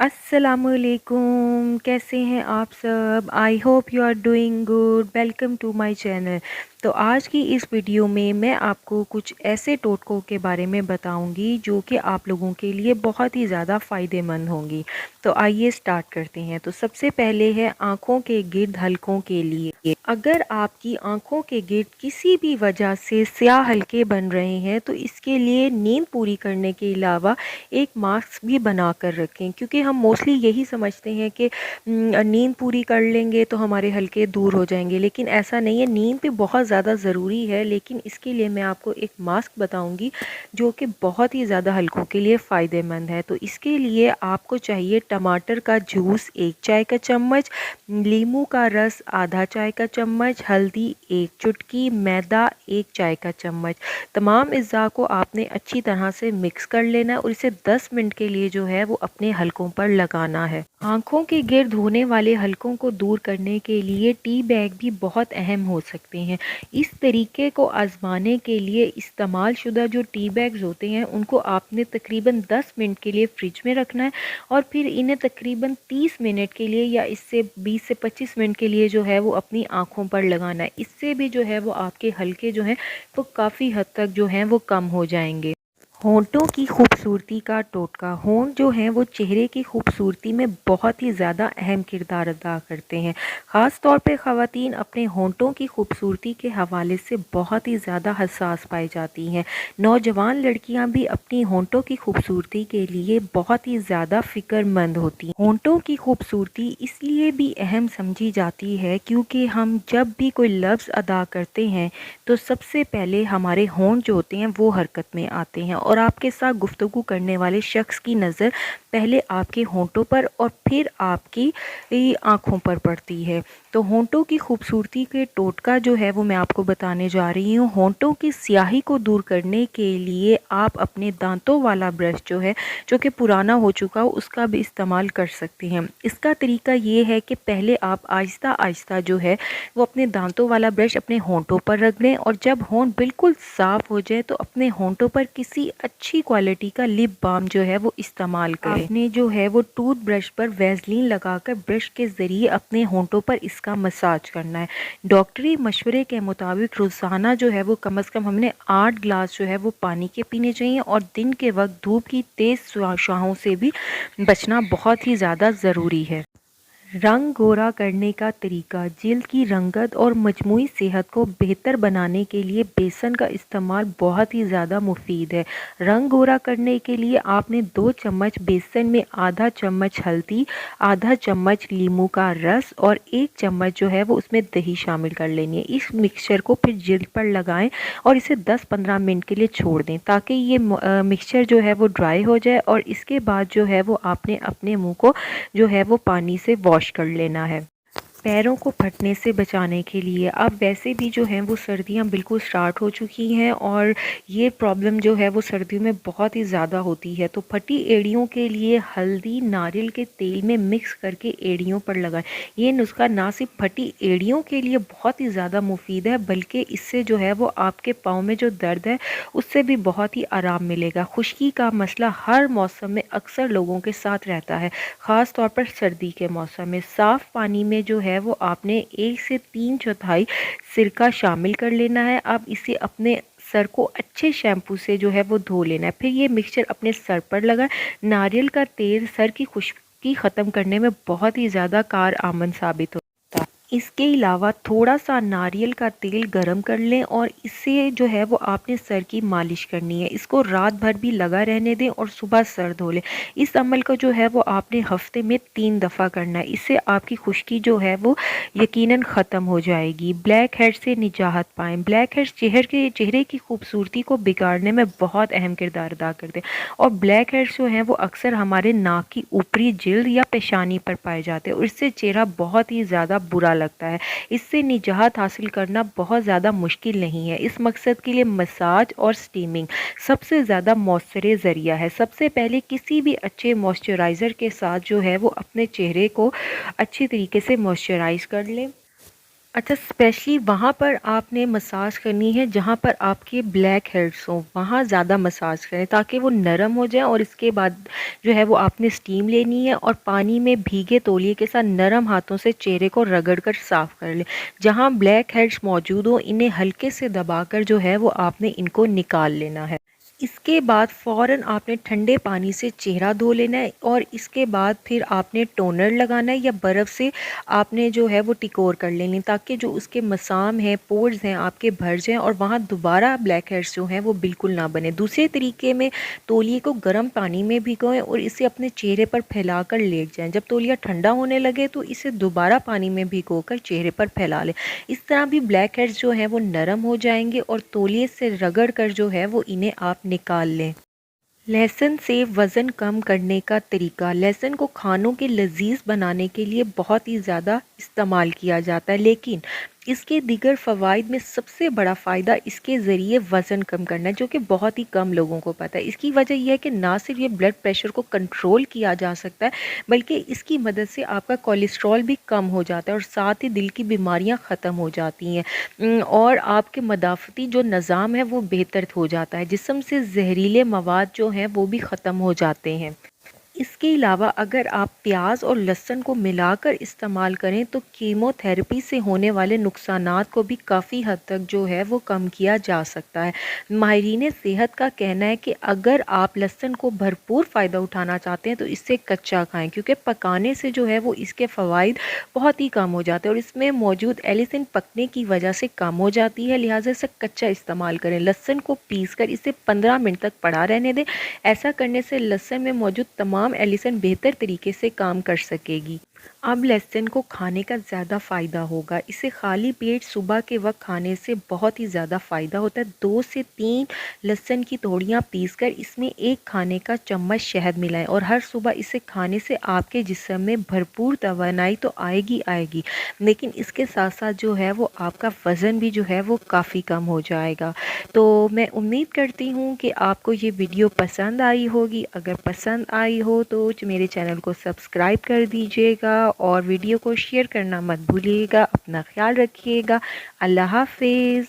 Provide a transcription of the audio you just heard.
अस्सलामुअलैकुम, कैसे हैं आप सब। I hope you are doing good. Welcome to my channel. तो आज की इस वीडियो में मैं आपको कुछ ऐसे टोटकों के बारे में बताऊंगी जो कि आप लोगों के लिए बहुत ही ज़्यादा फ़ायदेमंद होंगी। तो आइए स्टार्ट करते हैं। तो सबसे पहले है आँखों के गिर्द हलकों के लिए। अगर आपकी आँखों के गिर्द किसी भी वजह से स्याह हलके बन रहे हैं तो इसके लिए नींद पूरी करने के अलावा एक मास्क भी बना कर रखें, क्योंकि हम मोस्टली यही समझते हैं कि नींद पूरी कर लेंगे तो हमारे हलके दूर हो जाएंगे, लेकिन ऐसा नहीं है। नींद भी बहुत ज़्यादा ज़रूरी है, लेकिन इसके लिए मैं आपको एक मास्क बताऊंगी जो कि बहुत ही ज़्यादा हलकों के लिए फ़ायदेमंद है। तो इसके लिए आपको चाहिए टमाटर का जूस 1 चाय का चम्मच, नींबू का रस आधा चाय का चम्मच, हल्दी 1 चुटकी, मैदा 1 चाय का चम्मच। तमाम अज़्ज़ा को आपने अच्छी तरह से मिक्स कर लेना है और इसे 10 मिनट के लिए जो है वो अपने हलकों पर लगाना है। आँखों के गिर्द होने वाले हलकों को दूर करने के लिए टी बैग भी बहुत अहम हो सकते हैं। इस तरीके को आजमाने के लिए इस्तेमाल शुदा जो टी बैग्स होते हैं उनको आपने तकरीबन 10 मिनट के लिए फ्रिज में रखना है और फिर इन्हें तकरीबन 30 मिनट के लिए या इससे 20 से 25 मिनट के लिए जो है वो अपनी आँखों पर लगाना है। इससे भी जो है वो आपके हलके जो हैं वो काफ़ी हद तक जो हैं वो कम हो जाएंगे। होंठों की खूबसूरती का टोटका। होंठ जो हैं वो चेहरे की खूबसूरती में बहुत ही ज़्यादा अहम किरदार अदा करते हैं। ख़ास तौर पे ख़वातीन अपने होंठों की खूबसूरती के हवाले से बहुत ही ज़्यादा हसास पाई जाती हैं। नौजवान लड़कियां भी अपनी होंठों की खूबसूरती के लिए बहुत ही ज़्यादा फ़िक्रमंद होती हैं। होंठों की खूबसूरती इसलिए भी अहम समझी जाती है क्योंकि हम जब भी कोई लफ्ज़ अदा करते हैं तो सबसे पहले हमारे होंठ जो होते हैं वो हरकत में आते हैं और आपके साथ गुफ्तगू करने वाले शख्स की नज़र पहले आपके होंठों पर और फिर आपकी आँखों पर पड़ती है। तो होंठों की खूबसूरती के टोटका जो है वो मैं आपको बताने जा रही हूँ। होंठों की स्याही को दूर करने के लिए आप अपने दांतों वाला ब्रश जो है, जो कि पुराना हो चुका हो, उसका भी इस्तेमाल कर सकते हैं। इसका तरीका ये है कि पहले आप आहिस्ता आहिस्ता जो है वो अपने दांतों वाला ब्रश अपने होंठों पर रख दें और जब होंठ बिल्कुल साफ़ हो जाए तो अपने होंठों पर किसी अच्छी क्वालिटी का लिप बाम जो है वो इस्तेमाल करें। आपने जो है वो टूथ ब्रश पर वैसलीन लगाकर ब्रश के ज़रिए अपने होंठों पर इसका मसाज करना है। डॉक्टरी मशवरे के मुताबिक रोज़ाना जो है वो कम से कम हमने 8 गिलास जो है वो पानी के पीने चाहिए और दिन के वक्त धूप की तेज़ शुआओं से भी बचना बहुत ही ज़्यादा ज़रूरी है। रंग गोरा करने का तरीका। जिल्द की रंगत और मजमूई सेहत को बेहतर बनाने के लिए बेसन का इस्तेमाल बहुत ही ज़्यादा मुफीद है। रंग गोरा करने के लिए आपने 2 चम्मच बेसन में आधा चम्मच हल्दी, आधा चम्मच नींबू का रस और 1 चम्मच जो है वो उसमें दही शामिल कर लेनी है। इस मिक्सचर को फिर जिल्द पर लगाएं और इसे 10-15 मिनट के लिए छोड़ दें ताकि ये मिक्सचर जो है वो ड्राई हो जाए और इसके बाद जो है वो आपने अपने मुंह को जो है वो पानी से वॉश कर लेना है। पैरों को फटने से बचाने के लिए अब वैसे भी जो हैं वो सर्दियां बिल्कुल स्टार्ट हो चुकी हैं और ये प्रॉब्लम जो है वो सर्दियों में बहुत ही ज़्यादा होती है। तो फटी एड़ियों के लिए हल्दी नारियल के तेल में मिक्स करके एड़ियों पर लगाएं। ये नुस्खा ना सिर्फ फटी एड़ियों के लिए बहुत ही ज़्यादा मुफीद है बल्कि इससे जो है वो आपके पाँव में जो दर्द है उससे भी बहुत ही आराम मिलेगा। खुश्की का मसला हर मौसम में अक्सर लोगों के साथ रहता है, ख़ास तौर पर सर्दी के मौसम में। साफ़ पानी में जो है वो आपने 1 से 3 चौथाई सिरका शामिल कर लेना है। अब इसे अपने सर को अच्छे शैम्पू से जो है वो धो लेना है। फिर ये मिक्सचर अपने सर पर लगाएं। नारियल का तेल सर की खुश्की ख़त्म करने में बहुत ही ज़्यादा कार आमद साबित होता है। इसके अलावा थोड़ा सा नारियल का तेल गरम कर लें और इससे जो है वो आपने सर की मालिश करनी है। इसको रात भर भी लगा रहने दें और सुबह सर धो लें। इस अमल को जो है वो आपने हफ्ते में 3 दफ़ा करना है। इससे आपकी खुश्की जो है वो यकीनन ख़त्म हो जाएगी। ब्लैक हेड से निजात पाएँ। ब्लैक हेड्स चेहरे की खूबसूरती को बिगाड़ने में बहुत अहम किरदार अदा करते हैं और ब्लैक हेड्स जो हैं वो अक्सर हमारे नाक की ऊपरी जिल्द या पेशानी पर पाए जाते हैं और इससे चेहरा बहुत ही ज़्यादा बुरा लगता है। इससे निजात हासिल करना बहुत ज़्यादा मुश्किल नहीं है। इस मकसद के लिए मसाज और स्टीमिंग सबसे ज़्यादा मौसर ज़रिया है। सबसे पहले किसी भी अच्छे मॉइस्चराइज़र के साथ जो है वो अपने चेहरे को अच्छी तरीके से मॉइस्चराइज़ कर लें। अच्छा, स्पेशली वहाँ पर आपने मसाज करनी है जहाँ पर आपके ब्लैक हेड्स हों, वहाँ ज़्यादा मसाज करें ताकि वो नरम हो जाए। और इसके बाद जो है वो आपने स्टीम लेनी है और पानी में भीगे तौलिए के साथ नरम हाथों से चेहरे को रगड़ कर साफ़ कर लें। जहाँ ब्लैक हेड्स मौजूद हो इन्हें हल्के से दबाकर जो है वो आपने इनको निकाल लेना है। इसके बाद फ़ौरन आपने ठंडे पानी से चेहरा धो लेना है और इसके बाद फिर आपने टोनर लगाना है या बर्फ़ से आपने जो है वो टिकोर कर लेनी, ताकि जो उसके मसाम हैं, पोर्स हैं आपके भर जाएँ और वहाँ दोबारा ब्लैक हेड्स जो हैं वो बिल्कुल ना बने। दूसरे तरीके में तौलिए को गर्म पानी में भिगोएं और इसे अपने चेहरे पर फैलाकर लेट जाएं। जब तौलिया ठंडा होने लगे तो इसे दोबारा पानी में भिगोकर चेहरे पर फैला लें। इस तरह भी ब्लैक हेड्स जो हैं वो नरम हो जाएंगे और तौलिए से रगड़ कर जो है वो इन्हें आप निकाल लें। लहसुन से वज़न कम करने का तरीका। लहसुन को खानों के लजीज बनाने के लिए बहुत ही ज़्यादा इस्तेमाल किया जाता है, लेकिन इसके दीगर फ़वाइद में सबसे बड़ा फ़ायदा इसके ज़रिए वज़न कम करना है, जो कि बहुत ही कम लोगों को पता है। इसकी वजह यह है कि ना सिर्फ ये ब्लड प्रेशर को कंट्रोल किया जा सकता है, बल्कि इसकी मदद से आपका कोलेस्ट्रॉल भी कम हो जाता है और साथ ही दिल की बीमारियां ख़त्म हो जाती हैं। और आपके मदाफ़ती जो निज़ाम है वो बेहतर हो जाता है। जिस्म से जहरीले मवाद जो हैं वो भी ख़त्म हो जाते हैं। इसके अलावा अगर आप प्याज और लहसुन को मिलाकर इस्तेमाल करें तो कीमोथेरेपी से होने वाले नुकसानात को भी काफ़ी हद तक जो है वो कम किया जा सकता है। माहिरीन सेहत का कहना है कि अगर आप लहसुन को भरपूर फ़ायदा उठाना चाहते हैं तो इससे कच्चा खाएं, क्योंकि पकाने से जो है वो इसके फ़वाइद बहुत ही कम हो जाते हैं और इसमें मौजूद एलिसिन पकने की वजह से कम हो जाती है। लिहाजा इसे कच्चा इस्तेमाल करें। लहसुन को पीस कर इसे 15 मिनट तक पड़ा रहने दें। ऐसा करने से लहसुन में मौजूद तमाम एलिसन बेहतर तरीके से काम कर सकेगी। अब लहसुन को खाने का ज़्यादा फ़ायदा होगा। इसे खाली पेट सुबह के वक्त खाने से बहुत ही ज़्यादा फ़ायदा होता है। 2 से 3 लहसुन की तोड़ियाँ पीसकर इसमें 1 खाने का चम्मच शहद मिलाएं और हर सुबह इसे खाने से आपके जिस्म में भरपूर तवानाई तो आएगी आएगी, लेकिन इसके साथ साथ जो है वो आपका वज़न भी जो है वो काफ़ी कम हो जाएगा। तो मैं उम्मीद करती हूँ कि आपको ये वीडियो पसंद आई होगी। अगर पसंद आई हो तो मेरे चैनल को सब्सक्राइब कर दीजिएगा और वीडियो को शेयर करना मत भूलिएगा। अपना ख्याल रखिएगा। अल्लाह हाफिज़।